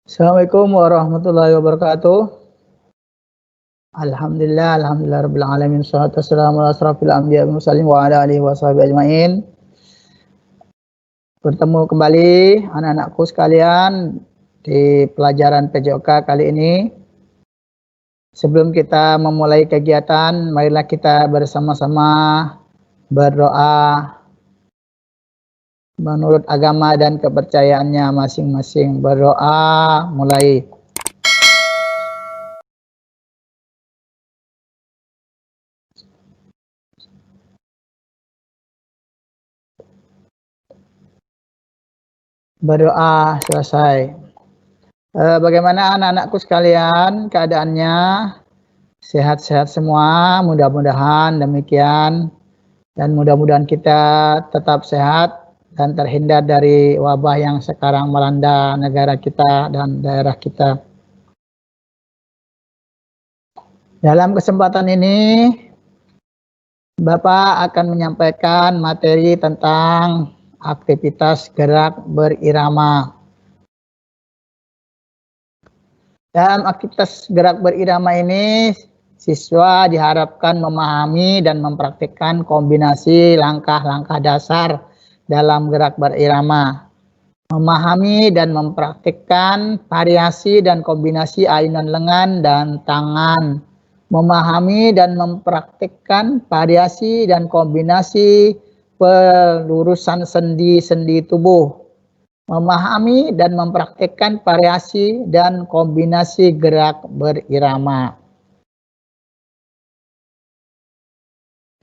Assalamualaikum warahmatullahi wabarakatuh. Alhamdulillah rabbil alamin. Shalatu wassalamu ala asrofil anbiya wal mursalin wa ala alihi washabihi ajmain. Bertemu kembali anak-anakku sekalian di pelajaran PJOK kali ini. Sebelum kita memulai kegiatan, marilah kita bersama-sama berdoa menurut agama dan kepercayaannya masing-masing. Berdoa mulai. Berdoa selesai. Bagaimana anak-anakku sekalian keadaannya? Sehat-sehat semua, mudah-mudahan demikian. Dan mudah-mudahan kita tetap sehat dan terhindar dari wabah yang sekarang melanda negara kita dan daerah kita. Dalam kesempatan ini, Bapak akan menyampaikan materi tentang aktivitas gerak berirama. Dalam aktivitas gerak berirama ini, siswa diharapkan memahami dan mempraktikkan kombinasi langkah-langkah dasar dalam gerak berirama. Memahami dan mempraktikkan variasi dan kombinasi ayunan lengan dan tangan. Memahami dan mempraktikkan variasi dan kombinasi pelurusan sendi-sendi tubuh. Memahami dan mempraktikkan variasi dan kombinasi gerak berirama.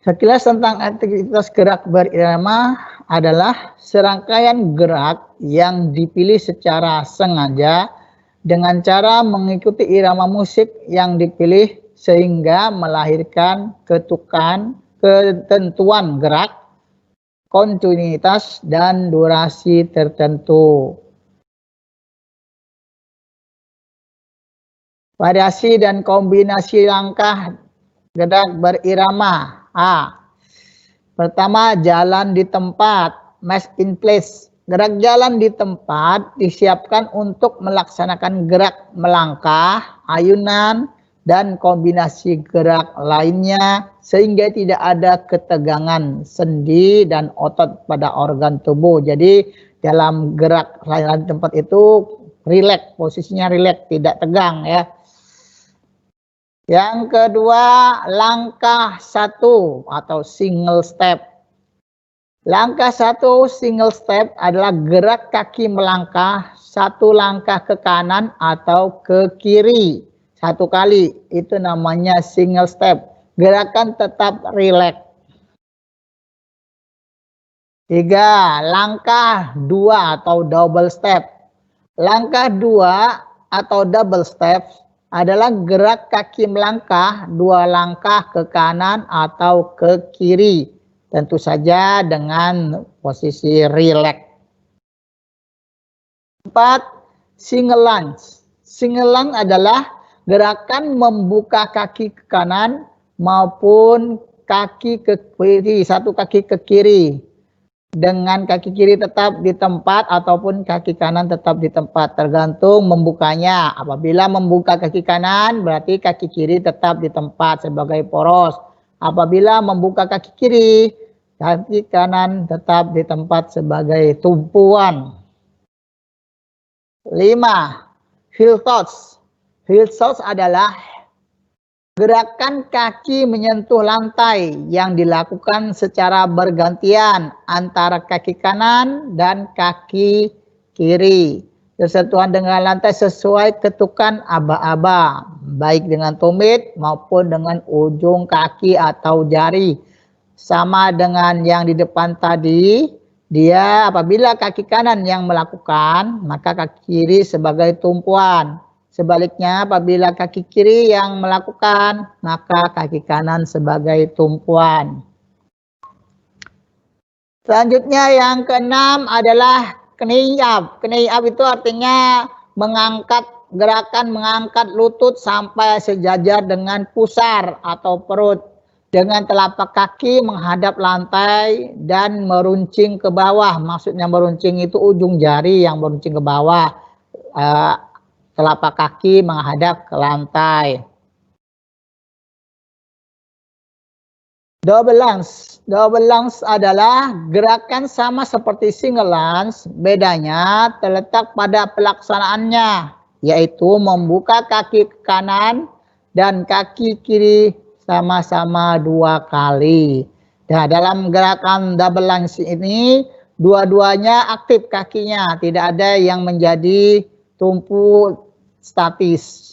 Sekilas tentang aktivitas gerak berirama adalah serangkaian gerak yang dipilih secara sengaja dengan cara mengikuti irama musik yang dipilih sehingga melahirkan ketentuan gerak, kontinuitas, dan durasi tertentu. Variasi dan kombinasi langkah gerak berirama. Pertama, jalan di tempat, march in place. Gerak jalan di tempat disiapkan untuk melaksanakan gerak melangkah, ayunan, dan kombinasi gerak lainnya sehingga tidak ada ketegangan sendi dan otot pada organ tubuh. Jadi dalam gerak jalan di tempat itu rileks, posisinya rileks, tidak tegang ya. Yang kedua, langkah satu atau single step. Langkah satu single step adalah gerak kaki melangkah satu langkah ke kanan atau ke kiri satu kali. Itu namanya single step. Gerakan tetap rileks. 3. Langkah dua atau double step. Langkah dua atau double step adalah gerak kaki melangkah dua langkah ke kanan atau ke kiri. Tentu saja dengan posisi rileks. 4. Single lunge. Single lunge adalah gerakan membuka kaki ke kanan maupun kaki ke kiri, satu kaki ke kiri. Dengan kaki kiri tetap di tempat ataupun kaki kanan tetap di tempat, tergantung membukanya. Apabila membuka kaki kanan berarti kaki kiri tetap di tempat sebagai poros. Apabila membuka kaki kiri, kaki kanan tetap di tempat sebagai tumpuan. 5. Heel toss. Heel toss adalah gerakan kaki menyentuh lantai yang dilakukan secara bergantian antara kaki kanan dan kaki kiri. Bersentuhan dengan lantai sesuai ketukan aba-aba, baik dengan tumit maupun dengan ujung kaki atau jari. Sama dengan yang di depan tadi, dia apabila kaki kanan yang melakukan, maka kaki kiri sebagai tumpuan. Sebaliknya apabila kaki kiri yang melakukan, maka kaki kanan sebagai tumpuan. Selanjutnya yang keenam adalah knee up. Knee up itu artinya gerakan mengangkat lutut sampai sejajar dengan pusar atau perut. Dengan telapak kaki menghadap lantai dan meruncing ke bawah. Maksudnya meruncing itu ujung jari yang meruncing ke bawah. telapak kaki menghadap ke lantai. Double lunge. Double lunge adalah gerakan sama seperti single lunge, bedanya terletak pada pelaksanaannya, yaitu membuka kaki kanan dan kaki kiri sama-sama 2 kali. Nah, dalam gerakan double lunge ini, dua-duanya aktif kakinya, tidak ada yang menjadi tumpu statis.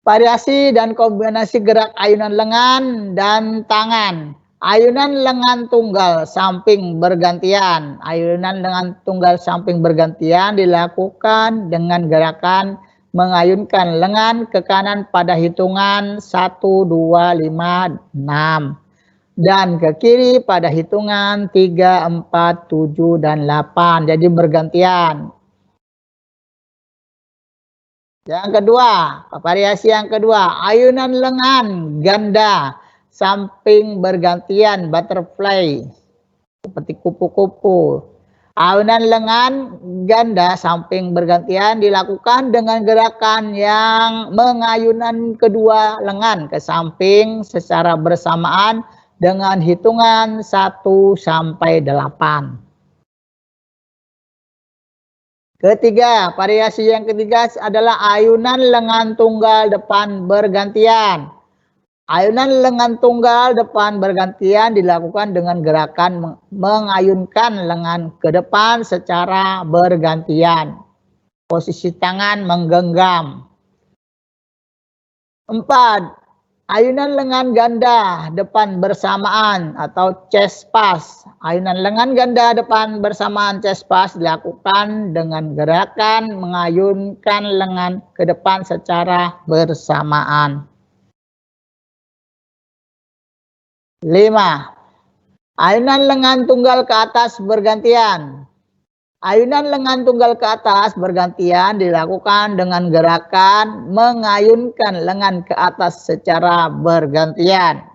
Variasi dan kombinasi gerak ayunan lengan dan tangan. Ayunan lengan tunggal samping bergantian. Ayunan lengan tunggal samping bergantian dilakukan dengan gerakan mengayunkan lengan ke kanan pada hitungan 1, 2, 5, 6. Dan ke kiri pada hitungan 3, 4, 7, dan 8. Jadi bergantian. Yang kedua, variasi yang kedua, ayunan lengan ganda samping bergantian butterfly seperti kupu-kupu. Ayunan lengan ganda samping bergantian dilakukan dengan gerakan yang mengayunan kedua lengan ke samping secara bersamaan dengan hitungan 1 sampai 8. Ketiga, variasi yang ketiga adalah ayunan lengan tunggal depan bergantian. Ayunan lengan tunggal depan bergantian dilakukan dengan gerakan mengayunkan lengan ke depan secara bergantian. Posisi tangan menggenggam. 4. Ayunan lengan ganda depan bersamaan atau chest pass. Ayunan lengan ganda depan bersamaan chest pass dilakukan dengan gerakan mengayunkan lengan ke depan secara bersamaan. 5. Ayunan lengan tunggal ke atas bergantian. Ayunan lengan tunggal ke atas bergantian dilakukan dengan gerakan mengayunkan lengan ke atas secara bergantian.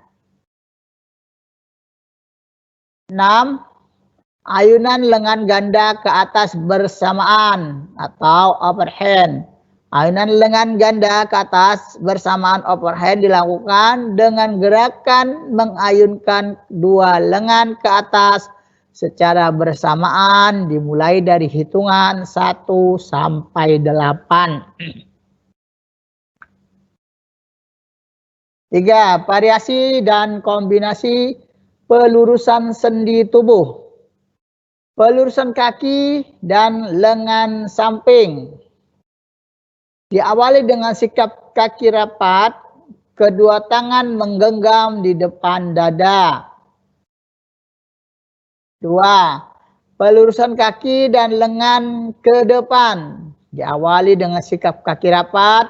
6. Ayunan lengan ganda ke atas bersamaan atau overhand. Ayunan lengan ganda ke atas bersamaan overhand dilakukan dengan gerakan mengayunkan 2 lengan ke atas secara bersamaan dimulai dari hitungan 1 sampai 8. 3. Variasi dan kombinasi pelurusan sendi tubuh. Pelurusan kaki dan lengan samping. Diawali dengan sikap kaki rapat, kedua tangan menggenggam di depan dada. 2. Pelurusan kaki dan lengan ke depan. Diawali dengan sikap kaki rapat,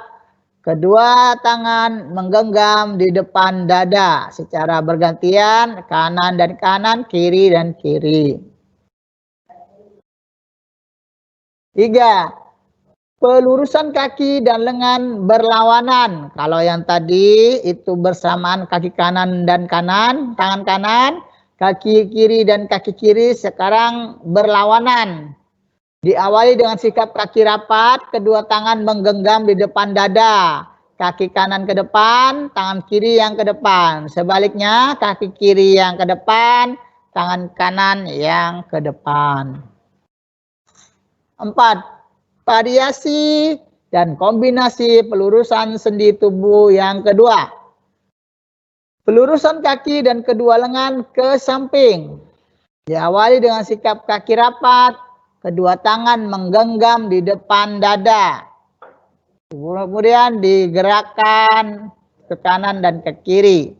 kedua tangan menggenggam di depan dada secara bergantian, kanan dan kanan, kiri dan kiri. 3. Pelurusan kaki dan lengan berlawanan. Kalau yang tadi itu bersamaan kaki kanan dan kanan, tangan kanan, kaki kiri dan kaki kiri, sekarang berlawanan. Diawali dengan sikap kaki rapat, kedua tangan menggenggam di depan dada. Kaki kanan ke depan, tangan kiri yang ke depan. Sebaliknya, kaki kiri yang ke depan, tangan kanan yang ke depan. 4. Variasi dan kombinasi pelurusan sendi tubuh yang kedua. Pelurusan kaki dan kedua lengan ke samping. Diawali dengan sikap kaki rapat, kedua tangan menggenggam di depan dada. Kemudian digerakkan ke kanan dan ke kiri.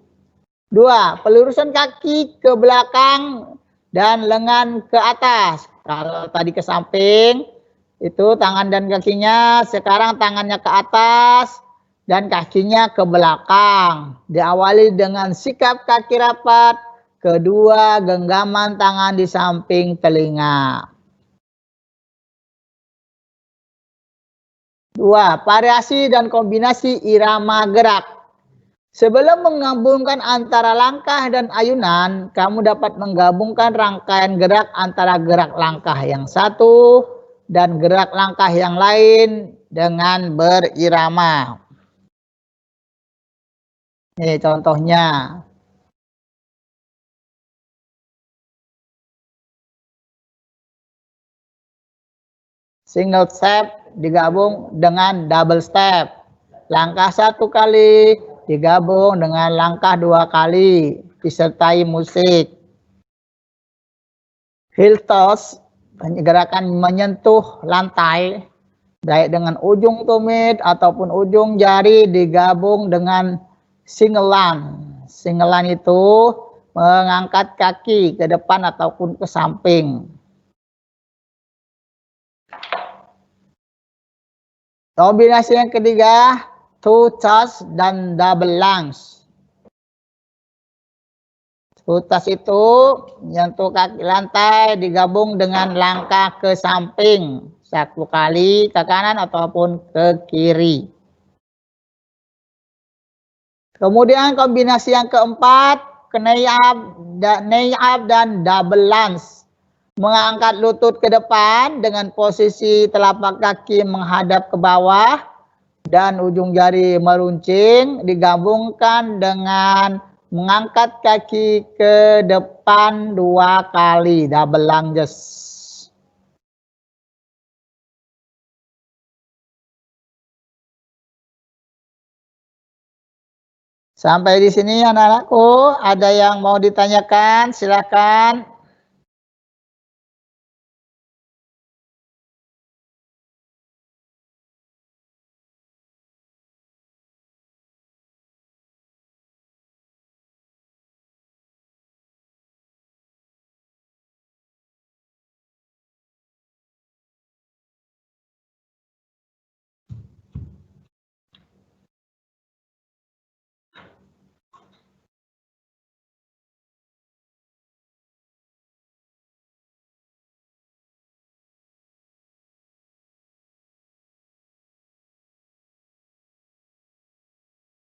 2. Pelurusan kaki ke belakang dan lengan ke atas. Kalau tadi ke samping, itu tangan dan kakinya, sekarang tangannya ke atas dan kakinya ke belakang. Diawali dengan sikap kaki rapat, kedua genggaman tangan di samping telinga. 2. Variasi dan kombinasi irama gerak. Sebelum menggabungkan antara langkah dan ayunan, kamu dapat menggabungkan rangkaian gerak antara gerak langkah yang satu dan gerak langkah yang lain dengan berirama. Ini contohnya. Single step digabung dengan double step. Langkah 1 kali digabung dengan langkah 2 kali disertai musik. Heel toss, gerakan menyentuh lantai baik dengan ujung tumit ataupun ujung jari digabung dengan singelan. Singelan itu mengangkat kaki ke depan ataupun ke samping. Kombinasi yang ketiga, two touch dan double lunge. Two touch itu menyentuh kaki lantai digabung dengan langkah ke samping 1 kali ke kanan ataupun ke kiri. Kemudian kombinasi yang keempat, knee up dan double lunge. Mengangkat lutut ke depan dengan posisi telapak kaki menghadap ke bawah dan ujung jari meruncing digabungkan dengan mengangkat kaki ke depan 2 kali, double lunges. Sampai di sini anak-anakku, ada yang mau ditanyakan? Silakan.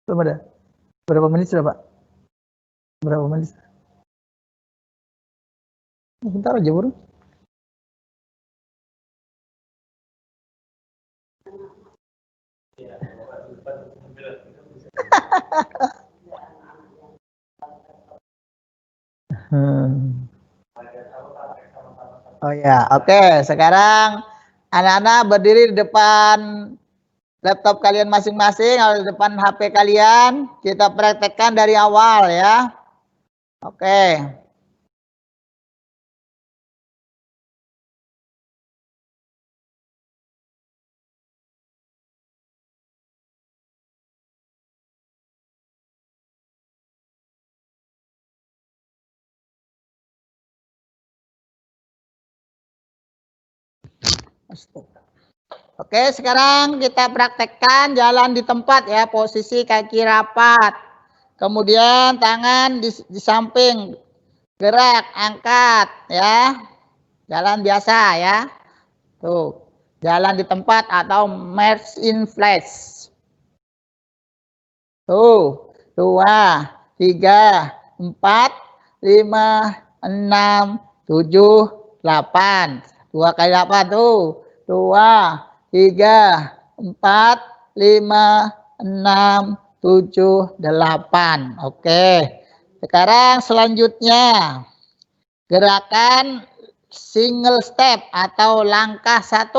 Belum ada. Berapa menit sudah, Pak? Berapa menit? Bentar aja, Bro. Oh ya, oke. Sekarang anak-anak berdiri di depan laptop kalian masing-masing atau di depan HP kalian. Kita praktekkan dari awal ya. Oke. Oke, sekarang kita praktekkan jalan di tempat ya, posisi kaki rapat. Kemudian tangan di samping, gerak, angkat ya. Jalan biasa ya. Tuh, jalan di tempat atau march in flash. Tuh, 2, 3, 4, 5, 6, 7, 8. 2 kali 8 tuh. 2, 3, 4, 5, 6, 7, 8. Oke. Sekarang selanjutnya gerakan single step atau langkah 1.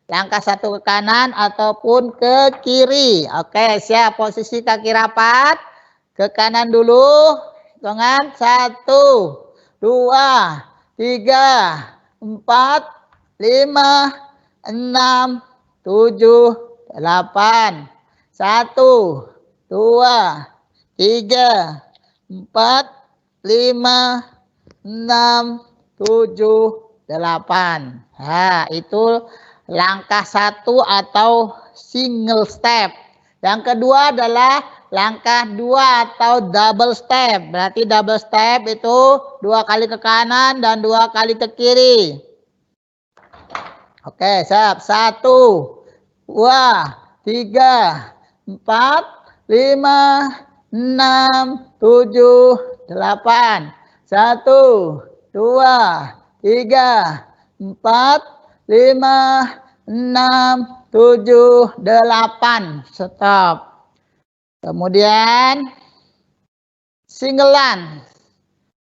Langkah 1 ke kanan ataupun ke kiri. Oke, siap. Posisi kaki rapat. Ke kanan dulu. Dengan 1, 2, 3, 4, 5, 6, 7, 8. 1, 2, 3, 4, 5, 6, 7, 8. Nah, itu langkah 1 atau single step. Yang kedua adalah langkah 2 atau double step. Berarti double step itu 2 kali ke kanan dan 2 kali ke kiri. Oke, siap. 1, 2, 3, 4, 5, 6, 7, 8. 1, 2, 3, 4, 5, 6, 7, 8. Stop. Kemudian singgelan.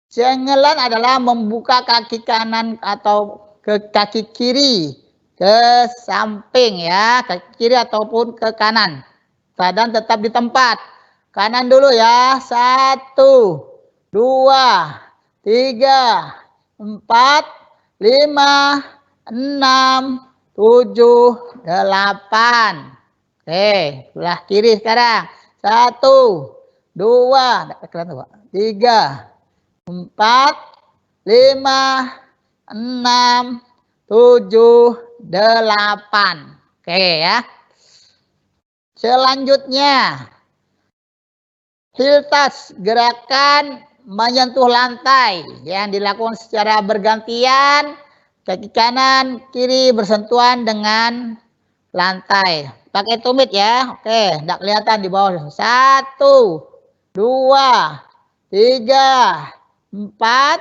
Singgelan adalah membuka kaki kanan atau ke kaki kiri ke samping ya, kaki kiri ataupun ke kanan. Badan tetap di tempat. Kanan dulu ya. 1, 2, 3, 4, 5, 6, 7, 8. Oke, sebelah kiri sekarang. 1, 2, 3, 4, 5, 6, 7, 8. Oke ya. Selanjutnya, heel touch, gerakan menyentuh lantai yang dilakukan secara bergantian, kaki kanan kiri bersentuhan dengan lantai. Pakai tumit ya. Oke, enggak kelihatan di bawah. 1, 2, 3, 4,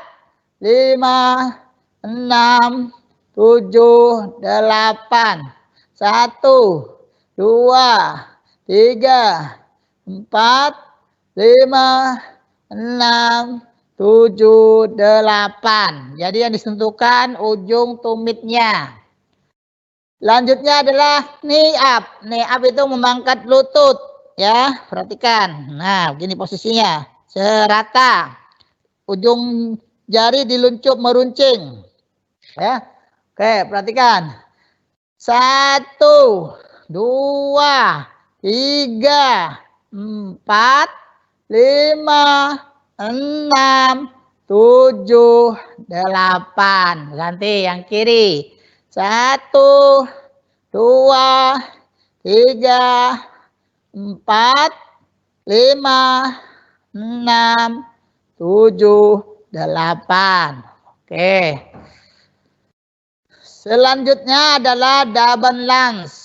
5, 6, 7, 8. 1, 2, 3, 4, 5, 6, 7, 8. Jadi yang disentuhkan ujung tumitnya. Lanjutnya adalah knee up. Knee up itu mengangkat lutut ya, perhatikan. Nah, begini posisinya. Serata. Ujung jari diluncup meruncing. Ya. Oke, perhatikan. 1, 2, 3, 4, 5, 6, 7, 8. Ganti yang kiri. 1, 2, 3, 4, 5, 6, 7, 8. Oke. Selanjutnya adalah double lunge.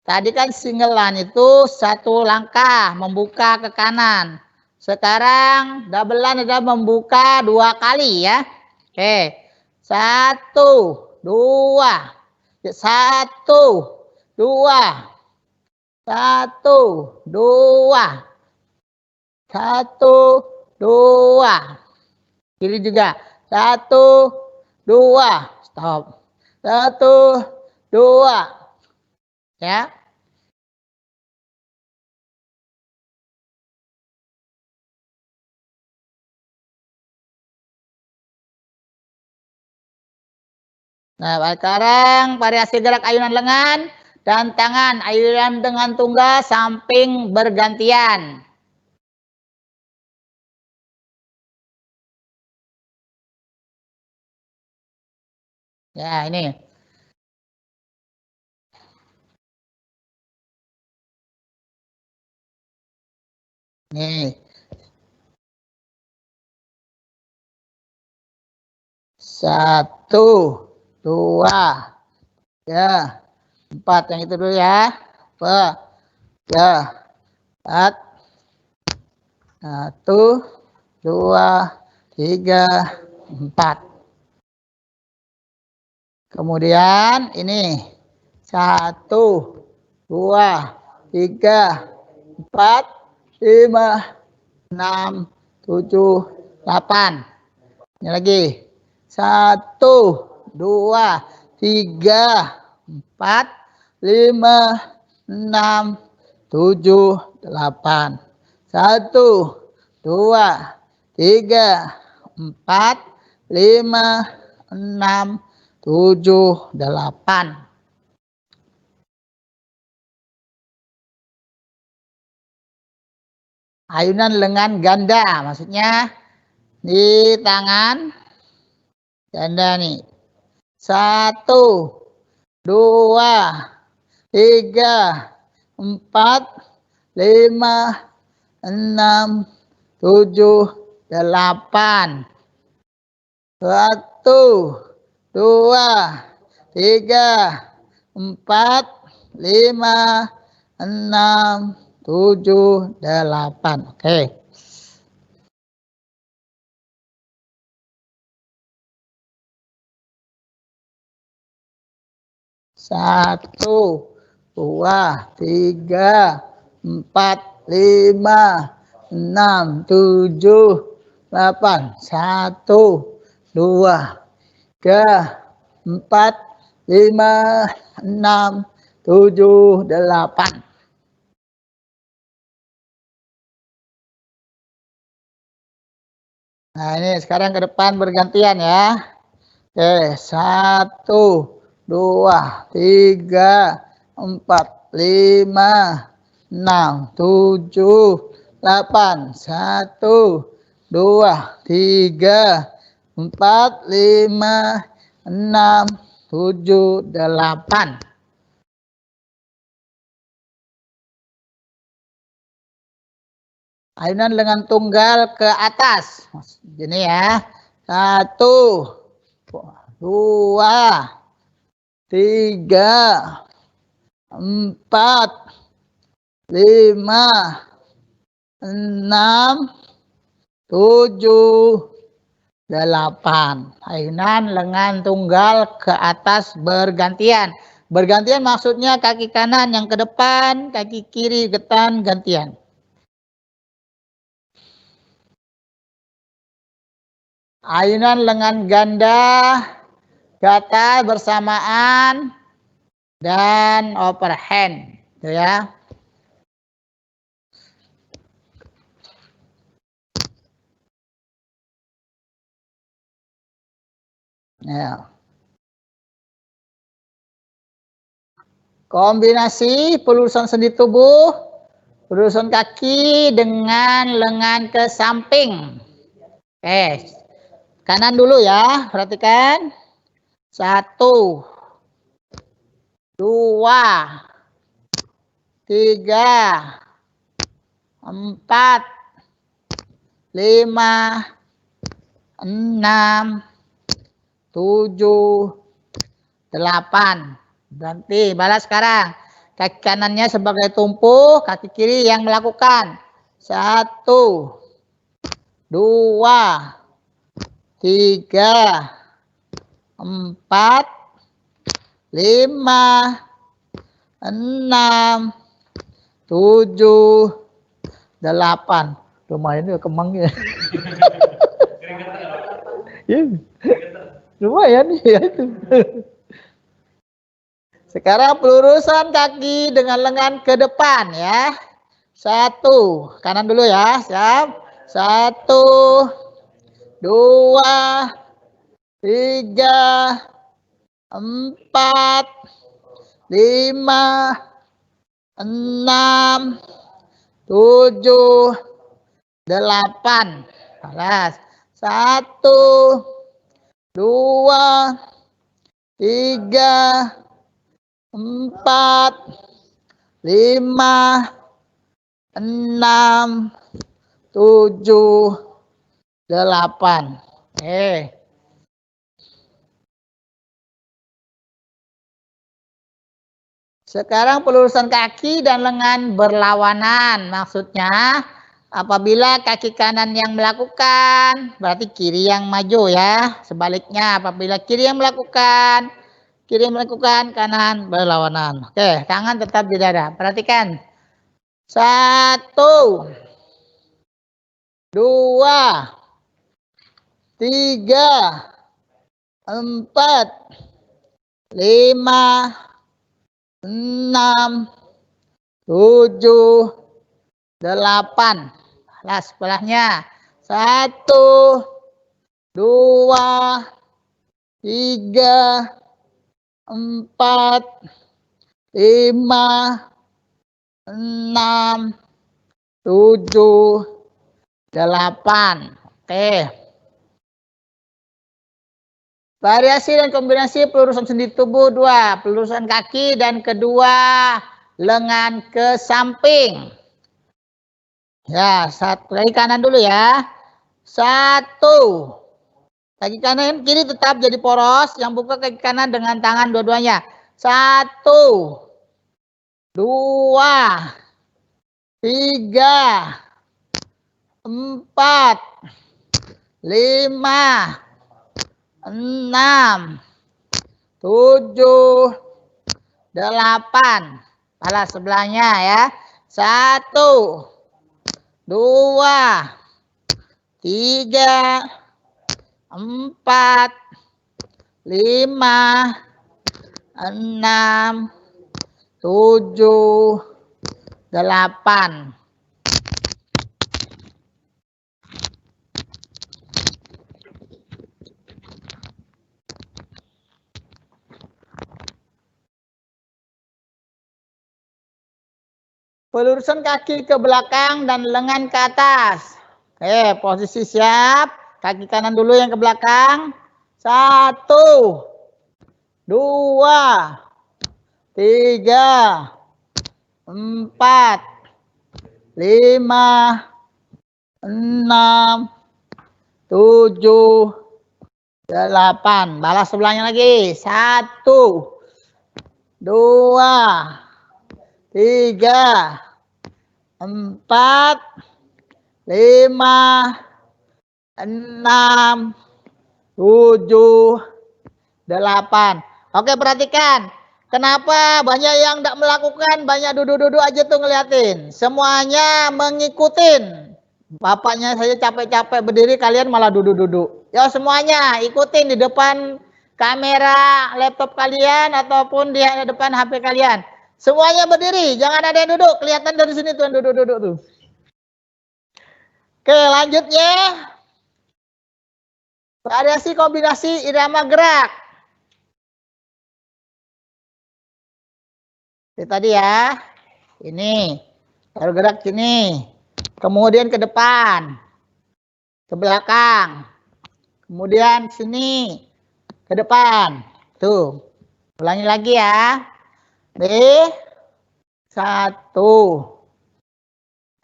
Tadi kan singlean itu satu langkah membuka ke kanan. Sekarang double lunge adalah membuka 2 kali ya. Oke. 1, 2. 1, 2. 1, 2. 1, 2. Kiri juga. 1, 2. Stop. 1, 2. Ya. Nah, sekarang variasi gerak ayunan lengan dan tangan, ayunan dengan tunggal samping bergantian. Ya, ini. Nih. 1, 2, 3, 4. Yang itu dulu ya. 3, 4. 1, 2, 3, 4. Kemudian ini 1, 2, 3, 4, 5, 6, 7, 8. Ini lagi 1, 2, 3, 4, 5, 6, 7, 8. 1, 2, 3, 4, 5, 6, 7, 8. Ayunan lengan ganda, maksudnya di tangan ganda nih. 1, 2, 3, 4, 5, 6, 7, 8. 1, 2, 3, 4, 5, 6, 7, 8. Oke. 1, 2, 3, 4, 5, 6, 7, 8. 1, 2, 3, 4, 5, 6, 7, 8. Nah, ini sekarang ke depan bergantian ya. Oke, 1, 2, 3, 4, 5, 6, 7, 8. 1, 2, 3, 4, 5, 6, 7, 8. Ayunan lengan tunggal ke atas. Gini ya. 1, 2, 3, 4, 5, 6, 7, 8. Ayunan lengan tunggal ke atas bergantian. Bergantian maksudnya kaki kanan yang ke depan, kaki kiri gantian. Ayunan lengan ganda ke atas bersamaan dan overhand, gitu ya. Ya. Kombinasi pelurusan sendi tubuh, pelurusan kaki dengan lengan ke samping. Oke, kanan dulu ya, perhatikan. 1, 2, 3, 4, 5, 6, 7, 8. Berhenti, balas sekarang. Kaki kanannya sebagai tumpu, kaki kiri yang melakukan. 1, 2, 3, 4, 5, 6, 7, 8. Lumayan juga kemangnya. Ya, lumayan ya itu. Sekarang pelurusan kaki dengan lengan ke depan ya. 1, kanan dulu ya, siap. 1, 2, 3, 4, 5, 6, 7, 8. Balas. 1, 2, 3, 4, 5, 6, 7, 8. Sekarang pelurusan kaki dan lengan berlawanan. Maksudnya apabila kaki kanan yang melakukan, berarti kiri yang maju ya. Sebaliknya apabila kiri yang melakukan, kanan berlawanan. Oke, tangan tetap di dada. Perhatikan. 1, 2, 3, 4, 5, 6, 7, 8. Nah, sebelahnya. 1, 2, 3, 4, 5, 6, 7, 8. Oke. Variasi dan kombinasi pelurusan sendi tubuh 2. Pelurusan kaki dan kedua lengan ke samping. Ya, kaki kanan dulu ya. 1. Kaki kanan kiri tetap jadi poros. Yang buka kaki kanan dengan tangan dua-duanya. 1, 2, 3, 4, 5, 6, 7, 8. Balas sebelahnya ya. 1, 2, 3, 4, 5, 6, 7, 8. Pelurusan kaki ke belakang dan lengan ke atas. Oke, posisi siap. Kaki kanan dulu yang ke belakang. 1, 2, 3, 4, 5, 6, 7, 8. Balas sebelahnya lagi. 1, 2, 3, 4, 5, 6, 7, 8. Oke, perhatikan. Kenapa banyak yang tidak melakukan, banyak duduk-duduk aja tuh ngeliatin. Semuanya mengikutin. Bapaknya saya capek-capek berdiri, kalian malah duduk-duduk. Ya semuanya ikutin di depan kamera laptop kalian ataupun di depan HP kalian. Semuanya berdiri, jangan ada yang duduk. Kelihatan dari sini tuh yang duduk-duduk tuh. Oke, lanjutnya. Variasi kombinasi irama gerak. Ini tadi ya. Ini. Baru gerak sini. Kemudian ke depan. Ke belakang. Kemudian sini. Ke depan. Tuh. Ulangi lagi ya. Nih. 1, 2,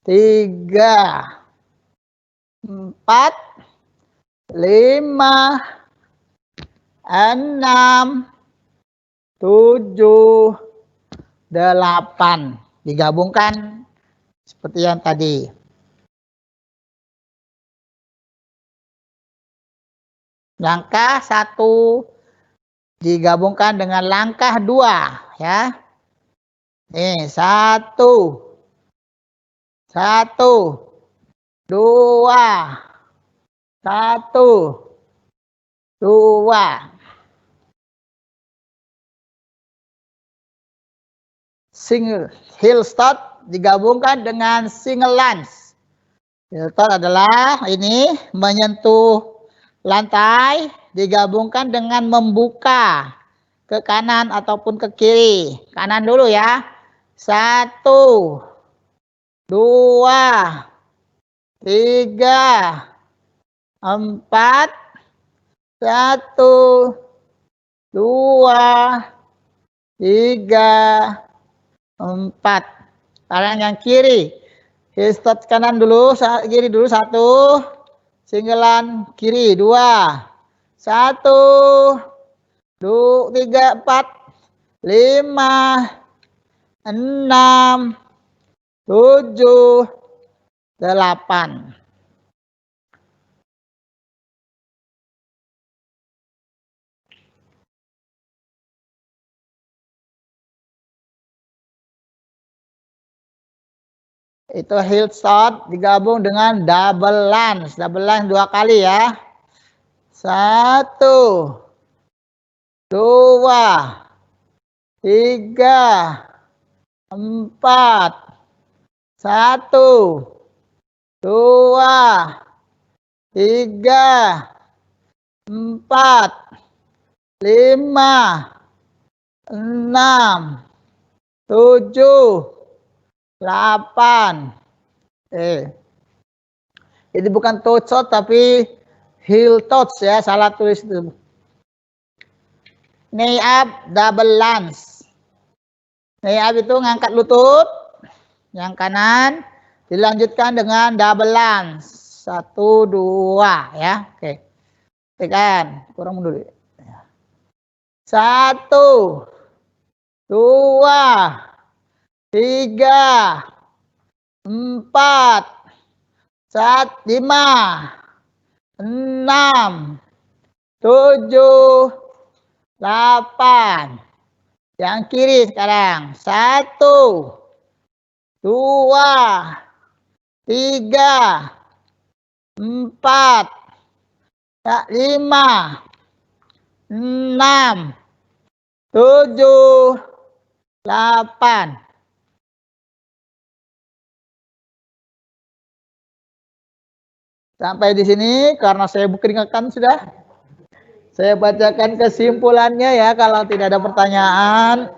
3, 4, 5, 6, 7, 8. Digabungkan seperti yang tadi. Langkah 1 digabungkan dengan langkah 2 ya. Nih 1, 2, 1, 2. Single heel start digabungkan dengan single lunge. Heel start adalah ini menyentuh lantai digabungkan dengan membuka ke kanan ataupun ke kiri. Kanan dulu ya. 1, 2, 3, 4, 1, 2, 3, 4. Sekarang yang kiri. Heel start kanan dulu, kiri dulu 1. Singgelan kiri 2. 1, 2, 3, 4, 5, 6, 7, 8. Itu heel start digabung dengan double lunge. Double lunge 2 kali ya. 1, 2, 3, 4. 1, 2, 3, 4, 5, 6, 7, 8. Itu bukan toe shot tapi heel touch ya, salah tulis itu. Knee up double lunge. Knee up itu ngangkat lutut yang kanan, dilanjutkan dengan double lunge. 1, 2 ya. Oke. Tekan, kurang mundur. 1, 2, 3, 4, 5, 6, 7, 8. Yang kiri sekarang. 1, 2, 3, 4, 5, 6, 7, 8. Sampai di sini karena saya keringatkan sudah. Saya bacakan kesimpulannya ya kalau tidak ada pertanyaan.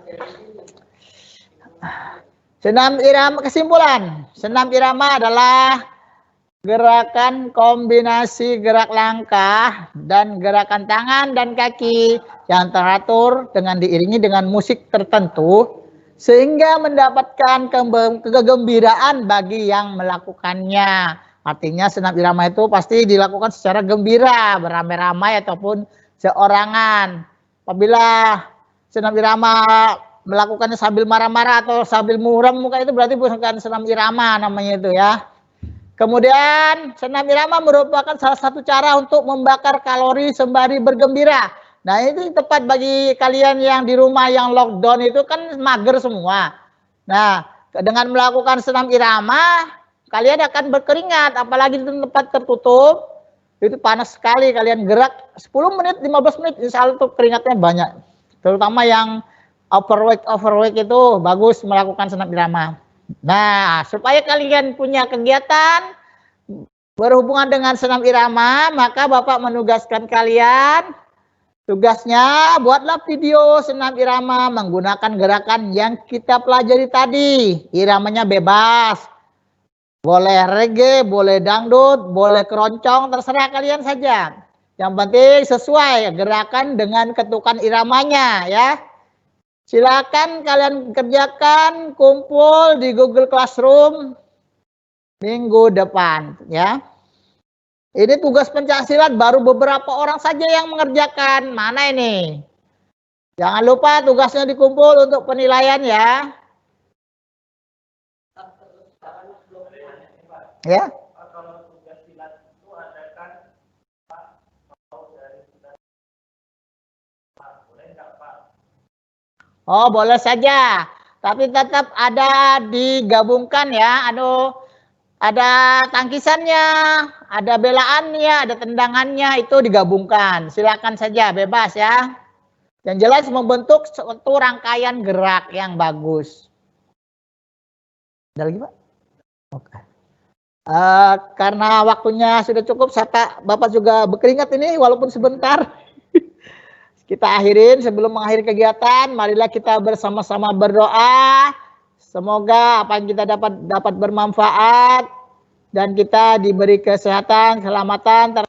Senam irama, kesimpulan. Senam irama adalah gerakan kombinasi gerak langkah dan gerakan tangan dan kaki yang teratur dengan diiringi dengan musik tertentu sehingga mendapatkan kegembiraan bagi yang melakukannya. Artinya senam irama itu pasti dilakukan secara gembira, beramai-ramai ataupun seorangan. Apabila senam irama melakukannya sambil marah-marah atau sambil muram muka itu berarti bukan senam irama namanya itu ya. Kemudian senam irama merupakan salah satu cara untuk membakar kalori sembari bergembira. Nah itu tepat bagi kalian yang di rumah yang lockdown itu kan mager semua. Nah dengan melakukan senam irama kalian akan berkeringat, apalagi di tempat tertutup itu panas sekali. Kalian gerak 10 menit 15 menit insya Allah tuh keringatnya banyak. Terutama yang overweight itu bagus melakukan senam irama. Nah, supaya kalian punya kegiatan berhubungan dengan senam irama, maka Bapak menugaskan kalian, tugasnya buatlah video senam irama menggunakan gerakan yang kita pelajari tadi. Iramanya bebas. Boleh reggae, boleh dangdut, boleh keroncong, terserah kalian saja. Yang penting sesuai gerakan dengan ketukan iramanya ya. Silakan kalian kerjakan, kumpul di Google Classroom minggu depan ya. Ini tugas pencaksilat baru beberapa orang saja yang mengerjakan. Mana ini? Jangan lupa tugasnya dikumpul untuk penilaian ya. Ya. Oh, boleh saja. Tapi tetap ada digabungkan ya. Aduh, ada tangkisannya, ada belaannya, ada tendangannya, itu digabungkan. Silakan saja, bebas ya. Yang jelas membentuk suatu rangkaian gerak yang bagus. Ada lagi, Pak? Oke. Karena waktunya sudah cukup, Bapak juga berkeringat ini walaupun sebentar. Kita akhirin. Sebelum mengakhiri kegiatan, marilah kita bersama-sama berdoa. Semoga apa yang kita dapat bermanfaat dan kita diberi kesehatan, keselamatan.